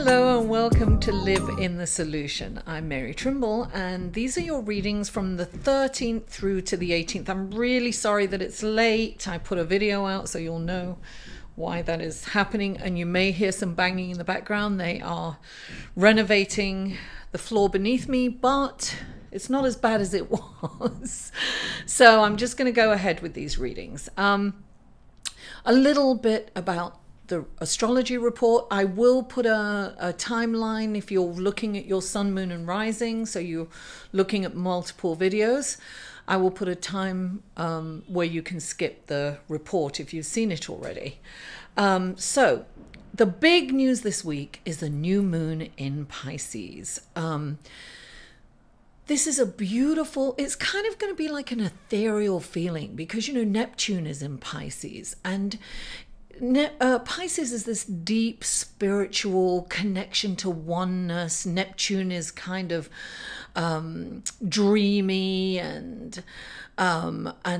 Hello and welcome to Live in the Solution. I'm Mary Trimble and these are your readings from the 13th through to the 18th. I'm really sorry that it's late. I put a video out so you'll know why that is happening, and you may hear some banging in the background. They are renovating the floor beneath me, but it's not as bad as it was. So I'm just going to go ahead with these readings. A little bit about the astrology report. I will put a timeline if you're looking at your sun, moon and rising, so you're looking at multiple videos. I will put a time where you can skip the report if you've seen it already. So the big news this week is the new moon in Pisces. This is a beautiful, it's kind of going to be like an ethereal feeling because, you know, Neptune is in Pisces, and Pisces is this deep spiritual connection to oneness. Neptune is kind of dreamy and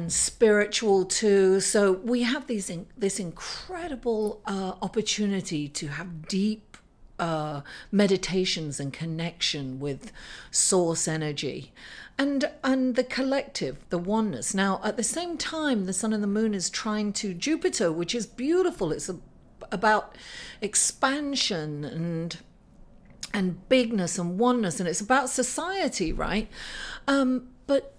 spiritual too. So we have this incredible opportunity to have deep meditations and connection with source energy and the collective, the oneness. Now, at the same time, the sun and the moon is trying to Jupiter, which is beautiful. It's about expansion and bigness and oneness, and it's about society, right? But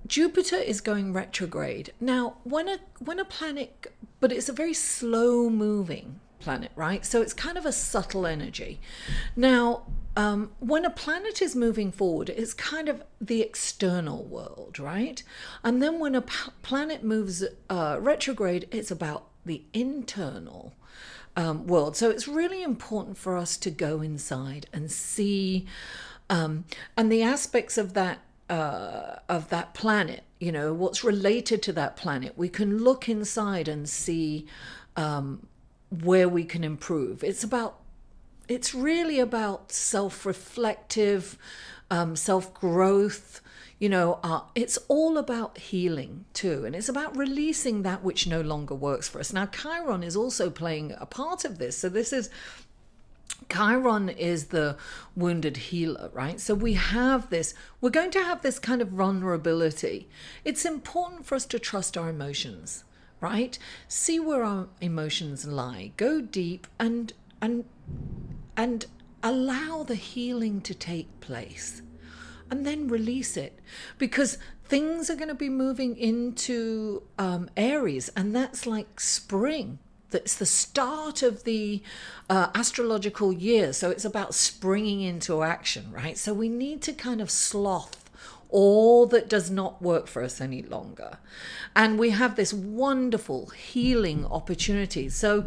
Jupiter is going retrograde. Now, when a planet, but it's a very slow moving planet, right? So it's kind of a subtle energy. Now, when a planet is moving forward, it's kind of the external world, right? And then when a planet moves retrograde, it's about the internal world. So it's really important for us to go inside and see, and the aspects of that planet, you know, what's related to that planet. We can look inside and see where we can improve. It's really about self-reflective, self-growth. You know, it's all about healing too, and it's about releasing that which no longer works for us. Now, Chiron is also playing a part of this. So Chiron is the wounded healer, right? So we're going to have this kind of vulnerability. It's important for us to trust our emotions, right? See where our emotions lie. Go deep and allow the healing to take place, and then release it, because things are going to be moving into Aries, and that's like spring. That's the start of the astrological year. So it's about springing into action, right? So we need to kind of sloth all that does not work for us any longer. And we have this wonderful healing opportunity. So,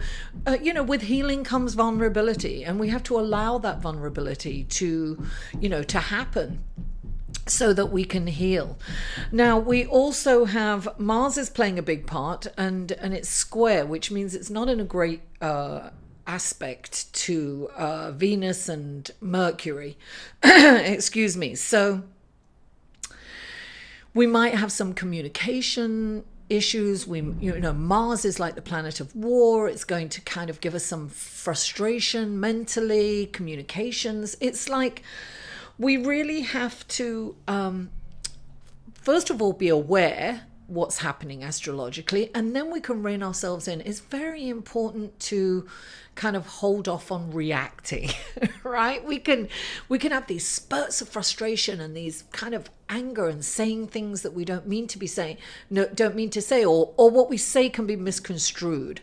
you know, with healing comes vulnerability, and we have to allow that vulnerability to, you know, to happen so that we can heal. Now, we also have Mars is playing a big part, and it's square, which means it's not in a great aspect to Venus and Mercury. Excuse me. So we might have some communication issues. You know, Mars is like the planet of war. It's going to kind of give us some frustration mentally, communications. It's like we really have to, first of all, be aware what's happening astrologically, and then we can rein ourselves in. It's very important to kind of hold off on reacting, right? We can have these spurts of frustration and these kind of anger and saying things that we don't mean to be saying, don't mean to say, or what we say can be misconstrued.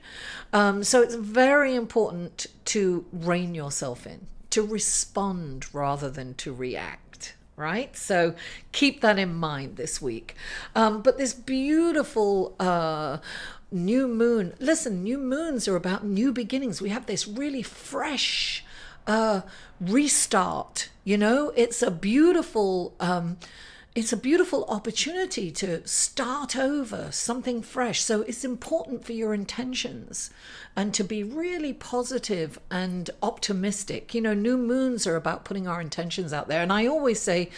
So it's very important to rein yourself in, to respond rather than to react, right? So keep that in mind this week. But this beautiful new moon, listen, new moons are about new beginnings. We have this really fresh restart, you know. It's a beautiful opportunity to start over, something fresh. So it's important for your intentions and to be really positive and optimistic. You know, new moons are about putting our intentions out there. And I always say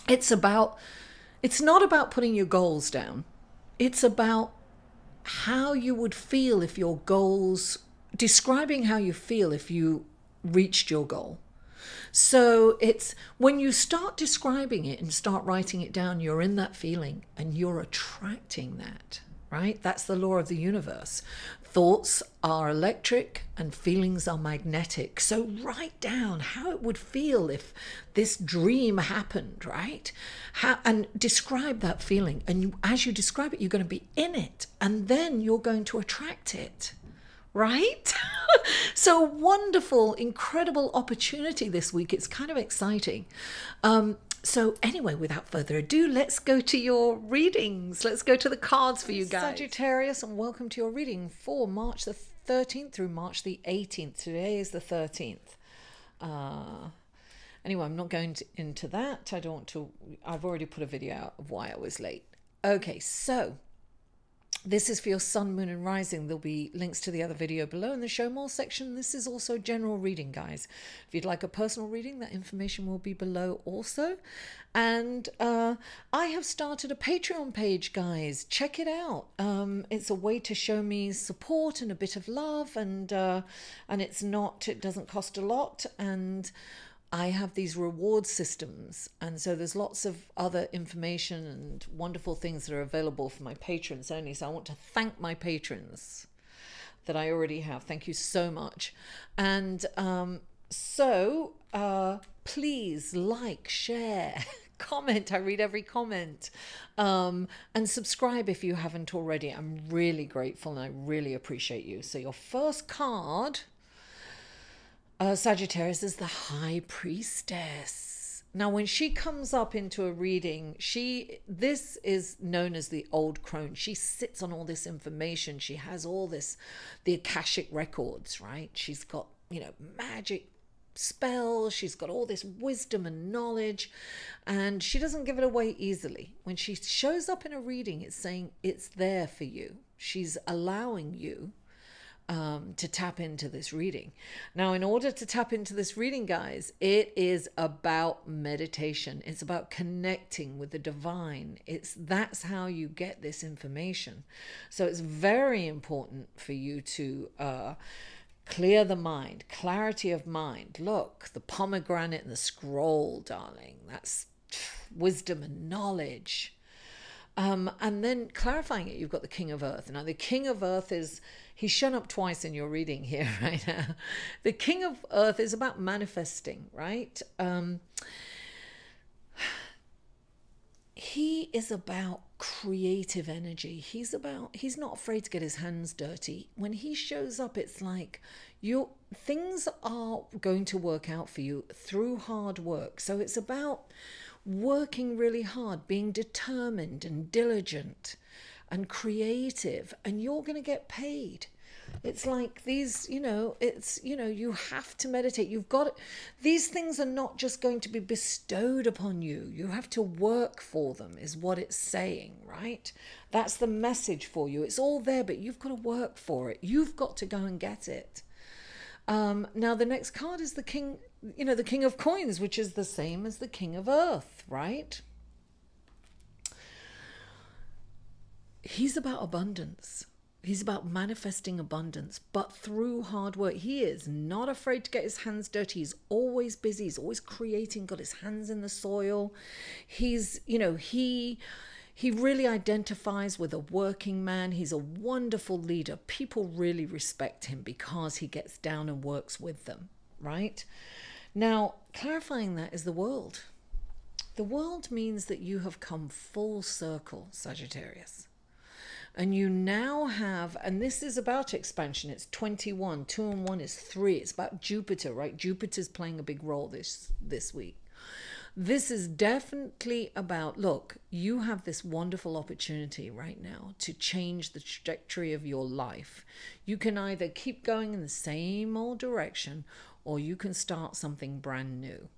it's not about putting your goals down. It's about how you would feel if your goals describing how you feel if you reached your goal. So it's when you start describing it and start writing it down, you're in that feeling and you're attracting that, right? That's the law of the universe. Thoughts are electric and feelings are magnetic. So write down how it would feel if this dream happened, right? And describe that feeling. And as you describe it, you're going to be in it, and then you're going to attract it. Right? So wonderful, incredible opportunity this week. It's kind of exciting. So anyway, without further ado, let's go to your readings. Let's go to the cards for you guys. Sagittarius, and welcome to your reading for March the 13th through March the 18th. Today is the 13th. Anyway, I'm not going into that. I don't want to. I've already put a video out of why I was late. Okay, so this is for your sun, moon, and rising. There'll be links to the other video below in the show more section. This is also general reading, guys. If you'd like a personal reading, that information will be below also. And I have started a Patreon page, guys. Check it out. It's a way to show me support and a bit of love, and it doesn't cost a lot, and I have these reward systems, and so there's lots of other information and wonderful things that are available for my patrons only. So I want to thank my patrons that I already have. Thank you so much. And please like, share, comment. I read every comment. And subscribe if you haven't already. I'm really grateful and I really appreciate you. So your first card, Sagittarius, is the High Priestess. Now, when she comes up into a reading, this is known as the Old Crone. She sits on all this information. She has all this, the Akashic records, right? She's got, magic spells. She's got all this wisdom and knowledge, and she doesn't give it away easily. When she shows up in a reading, it's saying it's there for you. She's allowing you to tap into this reading. Now, in order to tap into this reading, guys, it is about meditation. It's about connecting with the divine. That's how you get this information. So it's very important for you to clear the mind, clarity of mind. Look, the pomegranate and the scroll, darling. That's wisdom and knowledge. And then clarifying it, you've got the King of Earth. Now, the King of Earth he's shown up twice in your reading here right now. The King of Earth is about manifesting, right? He is about creative energy. He's not afraid to get his hands dirty. When he shows up, it's like things are going to work out for you through hard work. So it's about working really hard, being determined and diligent and creative, and you're going to get paid. It's like these, you have to meditate. These things are not just going to be bestowed upon you. You have to work for them, is what it's saying, right? That's the message for you. It's all there, but you've got to work for it. You've got to go and get it. Now, the next card is the King, the King of Coins, which is the same as the King of Earth, right? He's about abundance. He's about manifesting abundance, but through hard work. He is not afraid to get his hands dirty. He's always busy. He's always creating, got his hands in the soil. He's, he really identifies with a working man. He's a wonderful leader. People really respect him because he gets down and works with them, right? Now, clarifying that is the world. The world means that you have come full circle, Sagittarius. And you now have, and this is about expansion, it's 21, 2 and 1 is 3. It's about Jupiter, right? Jupiter's playing a big role this week. This is definitely about, look, you have this wonderful opportunity right now to change the trajectory of your life. You can either keep going in the same old direction, or you can start something brand new.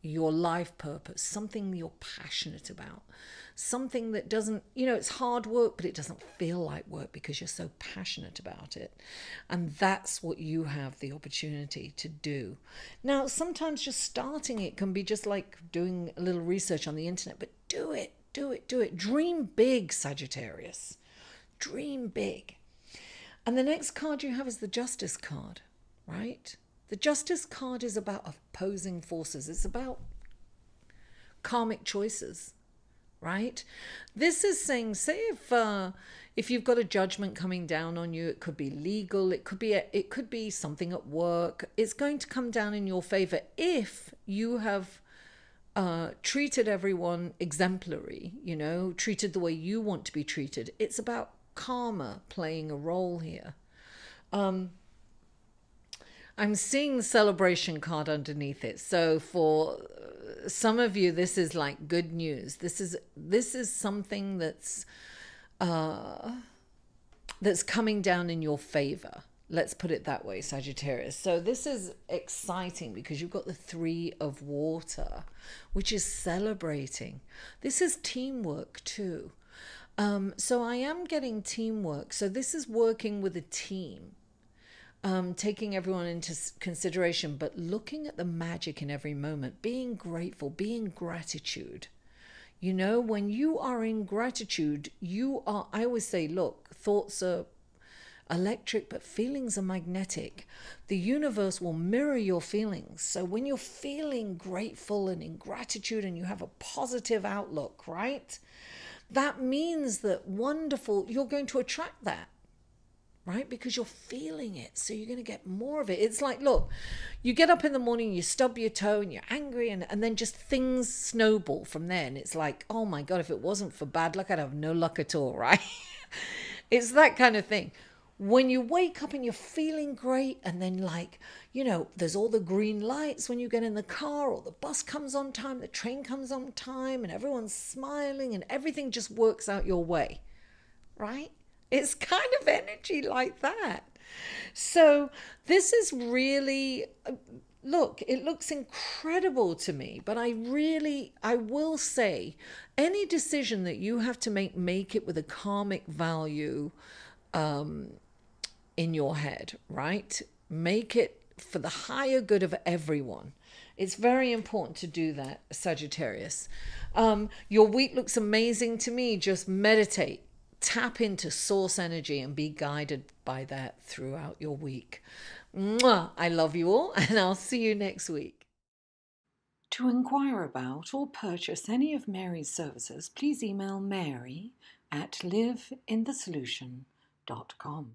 Your life purpose, something you're passionate about, something that doesn't, it's hard work, but it doesn't feel like work because you're so passionate about it. And that's what you have the opportunity to do. Now, sometimes just starting it can be just like doing a little research on the internet, but do it, do it, do it. Dream big, Sagittarius. Dream big. And the next card you have is the Justice card, right? The Justice card is about opposing forces. It's about karmic choices, right? This is saying, say if you've got a judgment coming down on you, it could be legal, it could be something at work. It's going to come down in your favor if you have treated everyone exemplary, you know, treated the way you want to be treated. It's about karma playing a role here. I'm seeing the celebration card underneath it. So for some of you, this is like good news. This is something that's coming down in your favor. Let's put it that way, Sagittarius. So this is exciting because you've got the 3 of water, which is celebrating. This is teamwork too. So I am getting teamwork. So this is working with a team, taking everyone into consideration, but looking at the magic in every moment, being grateful, being gratitude. You know, when you are in gratitude, I always say, look, thoughts are electric, but feelings are magnetic. The universe will mirror your feelings. So when you're feeling grateful and in gratitude and you have a positive outlook, right? That means that you're going to attract that, right? Because you're feeling it. So you're going to get more of it. It's like, look, you get up in the morning, you stub your toe and you're angry and then just things snowball from there. And it's like, oh my God, if it wasn't for bad luck, I'd have no luck at all, right? It's that kind of thing. When you wake up and you're feeling great and then like, you know, there's all the green lights when you get in the car or the bus comes on time, the train comes on time and everyone's smiling and everything just works out your way, right? It's kind of energy like that. So this is really, look, it looks incredible to me, but I will say any decision that you have to make it with a karmic value in your head, right? Make it for the higher good of everyone. It's very important to do that, Sagittarius. Your week looks amazing to me. Just meditate, tap into source energy and be guided by that throughout your week. Mwah! I love you all and I'll see you next week. To inquire about or purchase any of Mary's services, please email Mary at liveinthesolution.com.